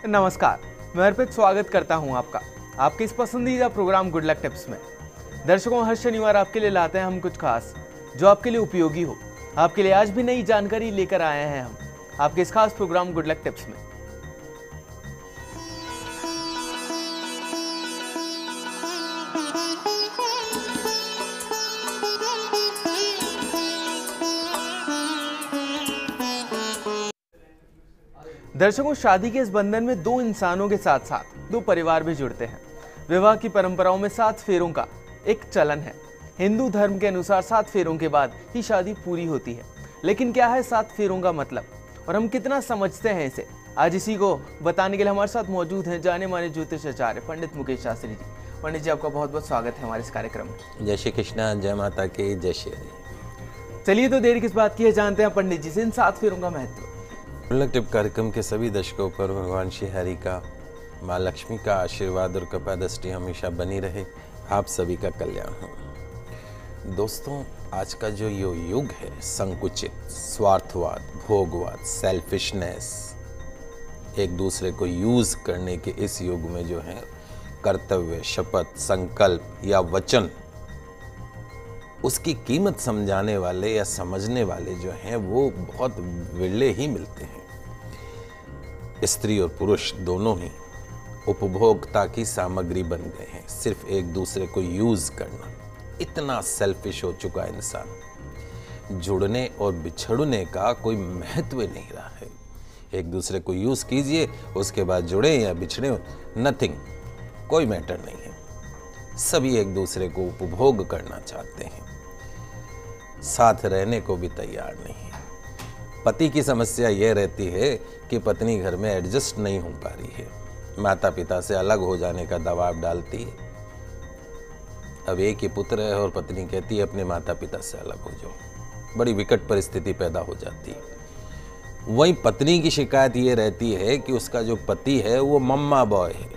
नमस्कार, मैं अर्पित स्वागत करता हूं आपका आपके इस पसंदीदा प्रोग्राम गुड लक टिप्स में। दर्शकों, हर शनिवार आपके लिए लाते हैं हम कुछ खास जो आपके लिए उपयोगी हो। आपके लिए आज भी नई जानकारी लेकर आए हैं हम आपके इस खास प्रोग्राम गुड लक टिप्स में। दर्शकों, शादी के इस बंधन में दो इंसानों के साथ साथ दो परिवार भी जुड़ते हैं। विवाह की परंपराओं में 7 फेरों का एक चलन है। हिंदू धर्म के अनुसार 7 फेरों के बाद ही शादी पूरी होती है। लेकिन क्या है 7 फेरों का मतलब और हम कितना समझते हैं इसे? आज इसी को बताने के लिए हमारे साथ मौजूद हैं जाने माने ज्योतिष आचार्य पंडित मुकेश शास्त्री जी। पंडित जी, आपका बहुत बहुत स्वागत है हमारे इस कार्यक्रम में। जय श्री कृष्णा, जय माता की, जय श्री हरि। चलिए तो देर किस बात की है, जानते हैं पंडित जी से इन 7 फेरों का महत्व। गुड लक टिप कार्यक्रम के सभी दर्शकों पर भगवान श्री हरि का, माँ लक्ष्मी का आशीर्वाद और कृपा दृष्टि हमेशा बनी रहे। आप सभी का कल्याण हो। दोस्तों, आज का जो ये युग है, संकुचित, स्वार्थवाद, भोगवाद, सेल्फिशनेस, एक दूसरे को यूज करने के इस युग में जो है कर्तव्य, शपथ, संकल्प या वचन, उसकी कीमत समझाने वाले या समझने वाले जो हैं वो बहुत विरले ही मिलते हैं। स्त्री और पुरुष दोनों ही उपभोक्ता की सामग्री बन गए हैं। सिर्फ एक दूसरे को यूज करना, इतना सेल्फिश हो चुका है इंसान। जुड़ने और बिछड़ने का कोई महत्व नहीं रहा है। एक दूसरे को यूज कीजिए, उसके बाद जुड़े या बिछड़े, नथिंग, कोई मैटर नहीं है। सभी एक दूसरे को उपभोग करना चाहते हैं, साथ रहने को भी तैयार नहीं है। पति की समस्या यह रहती है कि पत्नी घर में एडजस्ट नहीं हो पा रही है, माता पिता से अलग हो जाने का दबाव डालती है। अब एक ही पुत्र है और पत्नी कहती है अपने माता पिता से अलग हो जाओ। बड़ी विकट परिस्थिति पैदा हो जाती है। वहीं पत्नी की शिकायत ये रहती है कि उसका जो पति है वो मम्मा बॉय है।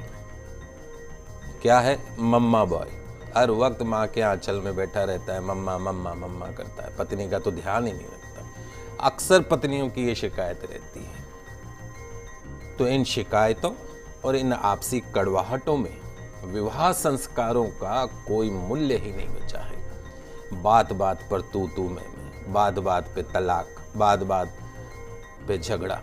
क्या है? मम्मा बॉय। हर वक्त माँ के आंचल में बैठा रहता है, मम्मा मम्मा मम्मा करता है, पत्नी का तो ध्यान ही नहीं रखता। अक्सर पत्नियों की ये शिकायत रहती है। तो इन शिकायतों और इन आपसी कड़वाहटों में विवाह संस्कारों का कोई मूल्य ही नहीं बचा है। बात बात पर तू मैं, बात बात पे तलाक, बात बात पे झगड़ा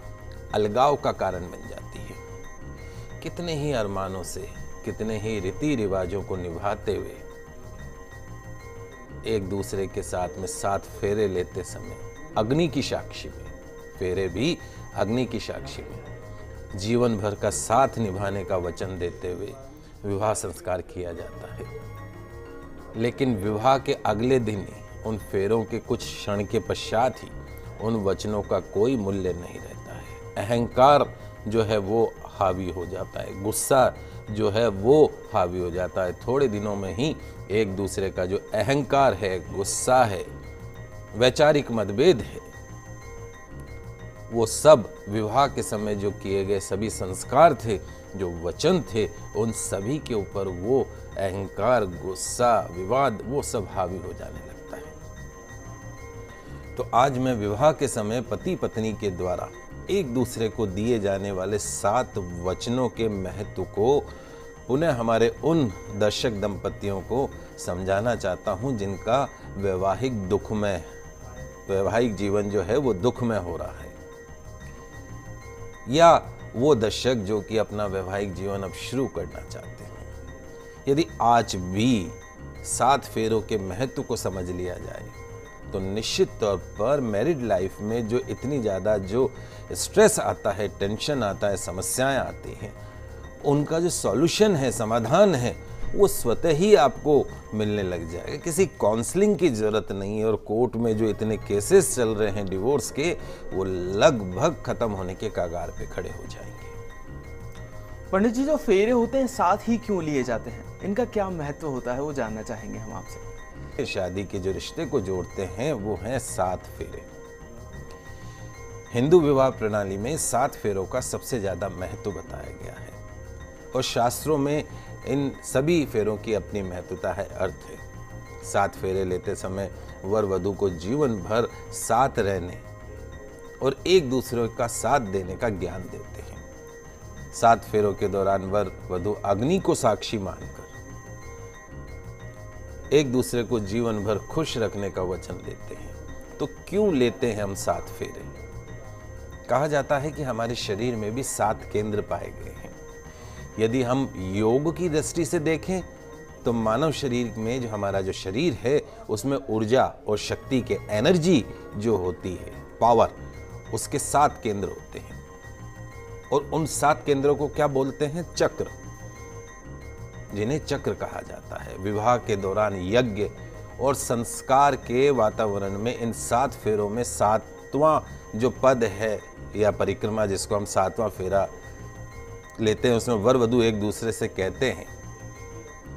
अलगाव का कारण बन जाती है। कितने ही अरमानों से, कितने ही रीति रिवाजों को निभाते हुए एक दूसरे के साथ में 7 फेरे लेते समय अग्नि की साक्षी में, फेरे भी अग्नि की साक्षी में, जीवन भर का साथ निभाने का वचन देते हुए विवाह संस्कार किया जाता है। लेकिन विवाह के अगले दिन ही, उन फेरों के कुछ क्षण के पश्चात ही उन वचनों का कोई मूल्य नहीं रहता है। अहंकार जो है वो हावी हो जाता है, गुस्सा जो है वो हावी हो जाता है। थोड़े दिनों में ही एक दूसरे का जो अहंकार है, गुस्सा है, वैचारिक मतभेद है, वो सब विवाह के समय जो किए गए सभी संस्कार थे, जो वचन थे, उन सभी के ऊपर वो अहंकार, गुस्सा, विवाद, वो सब हावी हो जाने लगता है। तो आज मैं विवाह के समय पति पत्नी के द्वारा एक दूसरे को दिए जाने वाले 7 वचनों के महत्व को पुनः हमारे उन दर्शक दंपतियों को समझाना चाहता हूं जिनका वैवाहिक जीवन जो है वो दुखमय हो रहा है, या वो दर्शक जो कि अपना वैवाहिक जीवन अब शुरू करना चाहते हैं। यदि आज भी 7 फेरों के महत्व को समझ लिया जाए तो निश्चित तौर पर मैरिड लाइफ में जो इतनी ज़्यादा जो स्ट्रेस आता है, टेंशन आता है, समस्याएं आती हैं, उनका जो सॉल्यूशन है, समाधान है, वो स्वतः ही आपको मिलने लग जाएगा। किसी काउंसलिंग की ज़रूरत नहीं है। और कोर्ट में जो इतने केसेस चल रहे हैं डिवोर्स के, वो लगभग ख़त्म होने के कगार पे खड़े हो जाएंगे। पंडित जी, जो फेरे होते हैं 7 ही क्यों लिए जाते हैं? इनका क्या महत्व होता है, वो जानना चाहेंगे हम आपसे। शादी के जो रिश्ते को जोड़ते हैं वो हैं 7 फेरे। हिंदू विवाह प्रणाली में 7 फेरों का सबसे ज्यादा महत्व बताया गया है और शास्त्रों में इन सभी फेरों की अपनी महत्वता है, अर्थ है। 7 फेरे लेते समय वर वधू को जीवन भर साथ रहने और एक दूसरे का साथ देने का ज्ञान देते हैं। 7 फेरों के दौरान वर वधू अग्नि को साक्षी मानकर एक दूसरे को जीवन भर खुश रखने का वचन लेते हैं। तो क्यों लेते हैं हम 7 फेरे? कहा जाता है कि हमारे शरीर में भी 7 केंद्र पाए गए हैं। यदि हम योग की दृष्टि से देखें तो मानव शरीर में जो हमारा जो शरीर है उसमें ऊर्जा और शक्ति के एनर्जी जो होती है, पावर, उसके 7 केंद्र होते हैं। और उन 7 केंद्रों को क्या बोलते हैं? चक्र, जिन्हें चक्र कहा जाता है। विवाह के दौरान यज्ञ और संस्कार के वातावरण में इन 7 फेरों में 7वां जो पद है या परिक्रमा, जिसको हम 7वां फेरा लेते हैं, उसमें वर वधू एक दूसरे से कहते हैं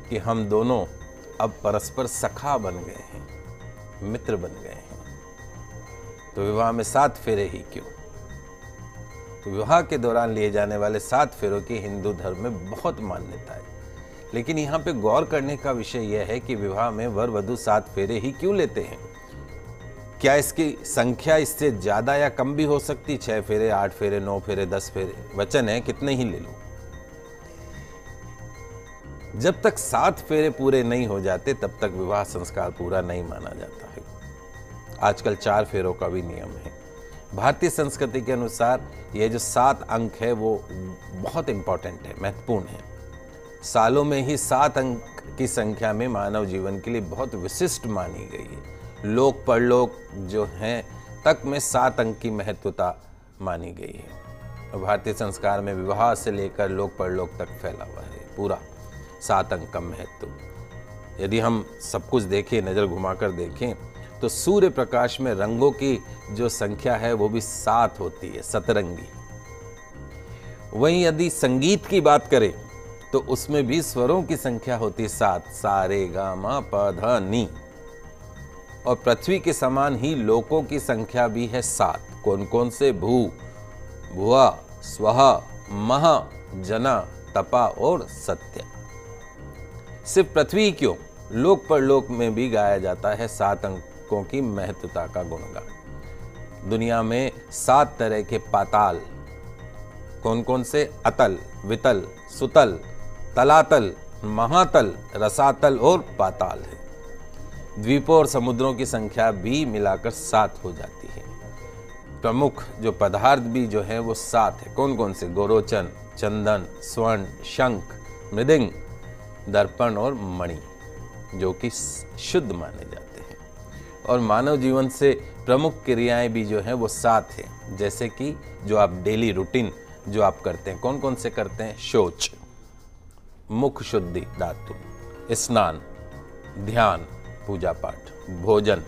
कि हम दोनों अब परस्पर सखा बन गए हैं, मित्र बन गए हैं। तो विवाह में 7 फेरे ही क्यों? तो विवाह के दौरान लिए जाने वाले 7 फेरों की हिंदू धर्म में बहुत मान्यता है। लेकिन यहाँ पे गौर करने का विषय यह है कि विवाह में वर वधू 7 फेरे ही क्यों लेते हैं? क्या इसकी संख्या इससे ज्यादा या कम भी हो सकती? 6 फेरे, 8 फेरे, 9 फेरे, 10 फेरे, वचन है कितने ही ले लो। जब तक 7 फेरे पूरे नहीं हो जाते तब तक विवाह संस्कार पूरा नहीं माना जाता है। आजकल 4 फेरों का भी नियम है। भारतीय संस्कृति के अनुसार ये जो 7 अंक है वो बहुत इंपॉर्टेंट है, महत्वपूर्ण है। सालों में ही 7 अंक की संख्या में मानव जीवन के लिए बहुत विशिष्ट मानी गई है। लोक परलोक जो हैं तक में 7 अंक की महत्वता मानी गई है। और भारतीय संस्कार में विवाह से लेकर लोक परलोक तक फैला हुआ है पूरा 7 अंक का महत्व। यदि हम सब कुछ देखें, नजर घुमाकर देखें, तो सूर्य प्रकाश में रंगों की जो संख्या है वो भी 7 होती है, सतरंगी। वहीं यदि संगीत की बात करें तो उसमें भी स्वरों की संख्या होती है 7, सा रे गा मा प ध नी। और पृथ्वी के समान ही लोकों की संख्या भी है 7। कौन कौन से? भू, भुआ, स्वहा, महा, जना, तपा और सत्य। सिर्फ पृथ्वी क्यों, लोक परलोक में भी गाया जाता है 7 अंकों की महत्वता का गुणगान। दुनिया में 7 तरह के पाताल, कौन कौन से? अतल, वितल, सुतल, तलातल, महातल, रसातल और पाताल है। द्वीपों और समुद्रों की संख्या भी मिलाकर 7 हो जाती है। प्रमुख जो पदार्थ भी जो है वो 7 है। कौन कौन से? गोरोचन, चंदन, स्वर्ण, शंख, मृदंग, दर्पण और मणि, जो कि शुद्ध माने जाते हैं। और मानव जीवन से प्रमुख क्रियाएं भी जो हैं वो 7 हैं। जैसे कि जो आप डेली रूटीन जो आप करते हैं, कौन कौन से करते हैं? शौच, मुख शुद्धि धातु, स्नान, ध्यान, पूजा पाठ, भोजन,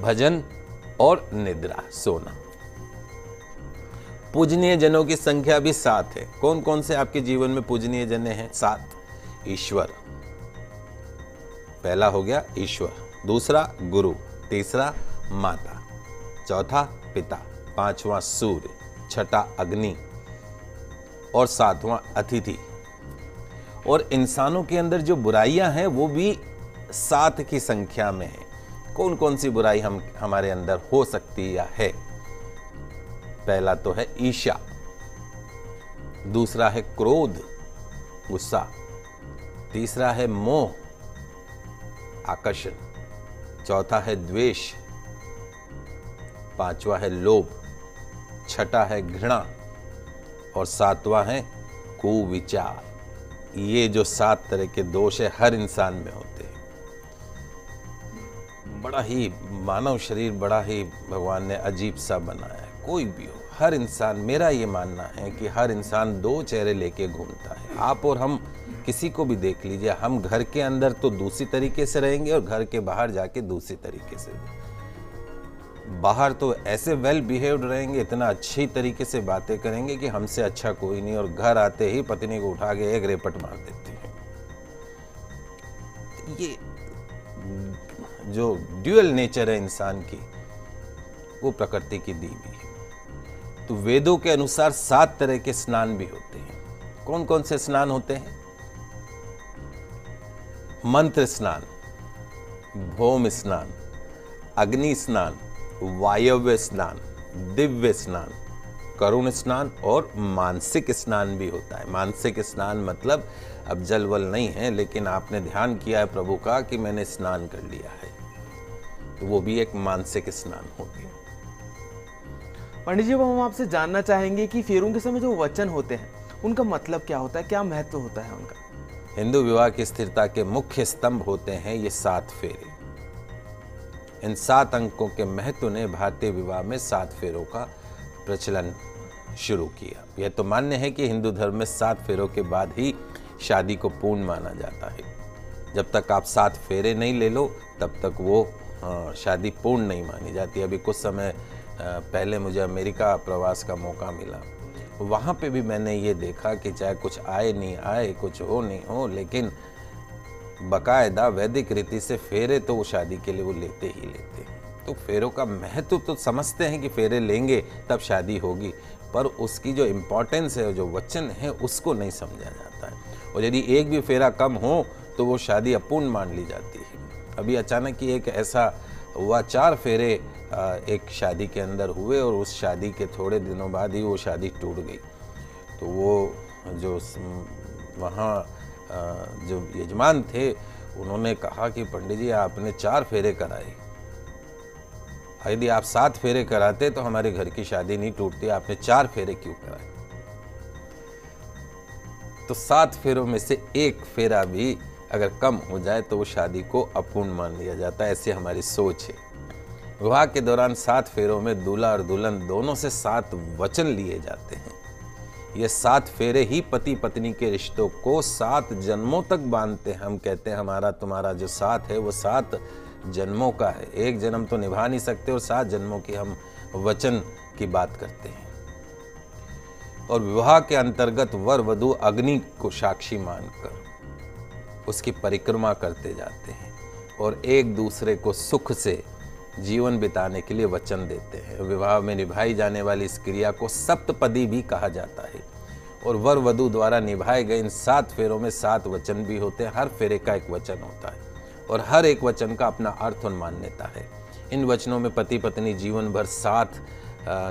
भजन और निद्रा, सोना। पूजनीय जनों की संख्या भी 7 है। कौन कौन से आपके जीवन में पूजनीय जन हैं? 7। ईश्वर, पहला हो गया ईश्वर, दूसरा गुरु, तीसरा माता, चौथा पिता, 5वां सूर्य, 6ठा अग्नि और 7वां अतिथि। और इंसानों के अंदर जो बुराइयां हैं वो भी 7 की संख्या में है। कौन कौन सी बुराई हमारे अंदर हो सकती या है? पहला तो है ईर्ष्या, दूसरा है क्रोध, गुस्सा, तीसरा है मोह, आकर्षण, चौथा है द्वेष, 5वां है लोभ, 6ठा है घृणा और 7वां है कुविचार। ये जो 7 तरह के दोष है हर इंसान में होते हैं। बड़ा ही मानव शरीर बड़ा ही भगवान ने अजीब सा बनाया है। कोई भी हो, हर इंसान, मेरा ये मानना है कि हर इंसान 2 चेहरे लेके घूमता है। आप और हम किसी को भी देख लीजिए, हम घर के अंदर तो दूसरी तरीके से रहेंगे और घर के बाहर जाके दूसरी तरीके से। बाहर तो ऐसे वेल बिहेव्ड रहेंगे, इतना अच्छी तरीके से बातें करेंगे कि हमसे अच्छा कोई नहीं, और घर आते ही पत्नी को उठा के एक रेपट मार देते हैं। ये जो ड्यूअल नेचर है इंसान की, वो प्रकृति की दी हुई है। तो वेदों के अनुसार 7 तरह के स्नान भी होते हैं। कौन कौन से स्नान होते हैं? मंत्र स्नान, भौम स्नान, अग्नि स्नान, वायव्य स्नान, दिव्य स्नान, करुण स्नान और मानसिक स्नान भी होता है। मानसिक स्नान मतलब अब जल वल नहीं है, लेकिन आपने ध्यान किया है प्रभु का कि मैंने स्नान कर लिया है, तो वो भी एक मानसिक स्नान होती है। पंडित जी, अब हम आपसे जानना चाहेंगे कि फेरों के समय जो वचन होते हैं उनका मतलब क्या होता है, क्या महत्व होता है उनका? हिंदू विवाह की स्थिरता के मुख्य स्तंभ होते हैं ये 7 फेरे। इन 7 अंकों के महत्व ने भारतीय विवाह में 7 फेरों का प्रचलन शुरू किया। यह तो मान्य है कि हिंदू धर्म में 7 फेरों के बाद ही शादी को पूर्ण माना जाता है। जब तक आप 7 फेरे नहीं ले लो तब तक वो शादी पूर्ण नहीं मानी जाती। अभी कुछ समय पहले मुझे अमेरिका प्रवास का मौका मिला, वहाँ पे भी मैंने ये देखा कि चाहे कुछ आए नहीं आए, कुछ हो नहीं हो, लेकिन बकायदा वैदिक रीति से फेरे तो वो शादी के लिए वो लेते ही लेते हैं। तो फेरों का महत्व तो समझते हैं कि फेरे लेंगे तब शादी होगी, पर उसकी जो इम्पोर्टेंस है, जो वचन है, उसको नहीं समझा जाता है। और यदि एक भी फेरा कम हो तो वो शादी अपूर्ण मान ली जाती है। अभी अचानक ही एक ऐसा हुआ, 4 फेरे एक शादी के अंदर हुए और उस शादी के थोड़े दिनों बाद ही वो शादी टूट गई। तो वो जो वहाँ जो यजमान थे उन्होंने कहा कि पंडित जी आपने 4 फेरे कराए, यदि आप 7 फेरे कराते तो हमारे घर की शादी नहीं टूटती, आपने 4 फेरे क्यों कराए? तो 7 फेरों में से एक फेरा भी अगर कम हो जाए तो वो शादी को अपूर्ण मान लिया जाता है, ऐसी हमारी सोच है। विवाह के दौरान 7 फेरों में दूल्हा और दुल्हन दोनों से 7 वचन लिए जाते हैं। ये 7 फेरे ही पति पत्नी के रिश्तों को 7 जन्मों तक बांधते हैं। हम कहते हैं हमारा तुम्हारा जो साथ है वो 7 जन्मों का है। एक जन्म तो निभा नहीं सकते और 7 जन्मों की हम वचन की बात करते हैं। और विवाह के अंतर्गत वर वधू अग्नि को साक्षी मानकर उसकी परिक्रमा करते जाते हैं और एक दूसरे को सुख से जीवन बिताने के लिए वचन देते हैं। विवाह में निभाई जाने वाली इस क्रिया को सप्तपदी भी कहा जाता है और वर वधू द्वारा निभाए गए इन 7 फेरों में 7 वचन भी होते हैं। हर फेरे का एक वचन होता है और हर एक वचन का अपना अर्थ और मान्यता है। इन वचनों में पति पत्नी जीवन भर साथ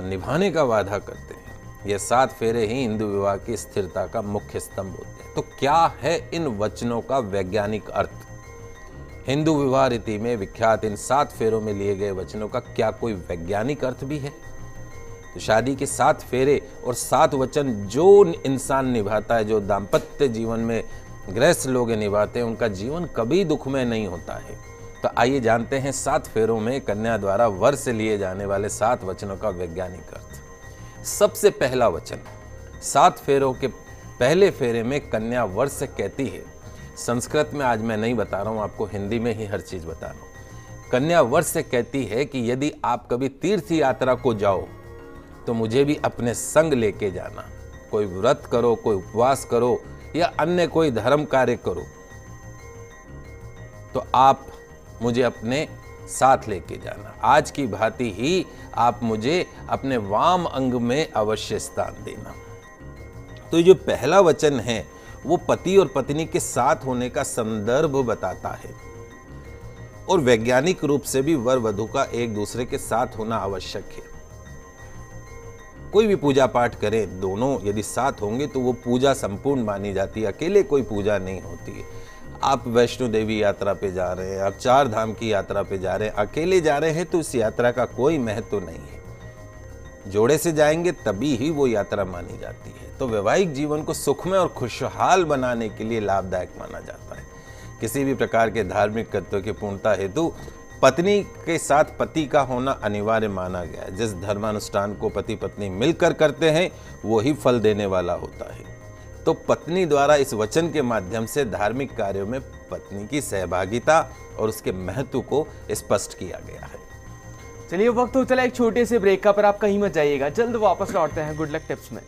निभाने का वादा करते हैं। ये 7 फेरे ही हिंदू विवाह की स्थिरता का मुख्य स्तंभ होते हैं। तो क्या है इन वचनों का वैज्ञानिक अर्थ? हिंदू विवाह रीति में विख्यात इन 7 फेरों में लिए गए वचनों का क्या कोई वैज्ञानिक अर्थ भी है? तो शादी के 7 फेरे और 7 वचन जो इंसान निभाता है, जो दाम्पत्य जीवन में गृहस्थ लोग निभाते हैं, उनका जीवन कभी दुखमय नहीं होता है। तो आइए जानते हैं 7 फेरों में कन्या द्वारा वर से लिए जाने वाले 7 वचनों का वैज्ञानिक अर्थ। सबसे पहला वचन, 7 फेरों के पहले फेरे में कन्या वर से कहती है, संस्कृत में आज मैं नहीं बता रहा हूं, आपको हिंदी में ही हर चीज बता रहा हूं। कन्या वर से कहती है कि यदि आप कभी तीर्थ यात्रा को जाओ तो मुझे भी अपने संग लेके जाना। कोई व्रत करो, कोई उपवास करो या अन्य कोई धर्म कार्य करो तो आप मुझे अपने साथ लेके जाना। आज की भांति ही आप मुझे अपने वाम अंग में अवश्य स्थान देना। तो ये जो पहला वचन है वो पति और पत्नी के साथ होने का संदर्भ बताता है और वैज्ञानिक रूप से भी वर वधू का एक दूसरे के साथ होना आवश्यक है। कोई भी पूजा पाठ करें, दोनों यदि साथ होंगे तो वो पूजा संपूर्ण मानी जाती है। अकेले कोई पूजा नहीं होती है। आप वैष्णो देवी यात्रा पे जा रहे हैं, आप 4 धाम की यात्रा पे जा रहे हैं, अकेले जा रहे हैं तो इस यात्रा का कोई महत्व नहीं है। जोड़े से जाएंगे तभी ही वो यात्रा मानी जाती है। तो वैवाहिक जीवन को सुखमय और खुशहाल बनाने के लिए लाभदायक माना जाता है। किसी भी प्रकार के धार्मिक कर्तव्य की पूर्णता हेतु पत्नी के साथ पति का होना अनिवार्य माना गया है। जिस धर्मानुष्ठान को पति पत्नी मिलकर करते हैं वो ही फल देने वाला होता है। तो पत्नी द्वारा इस वचन के माध्यम से धार्मिक कार्यों में पत्नी की सहभागिता और उसके महत्व को स्पष्ट किया गया है। चलिए वक्त हो चला एक छोटे से ब्रेक का, पर आप कहीं मत जाइएगा, जल्द वापस लौटते हैं गुड लक टिप्स में।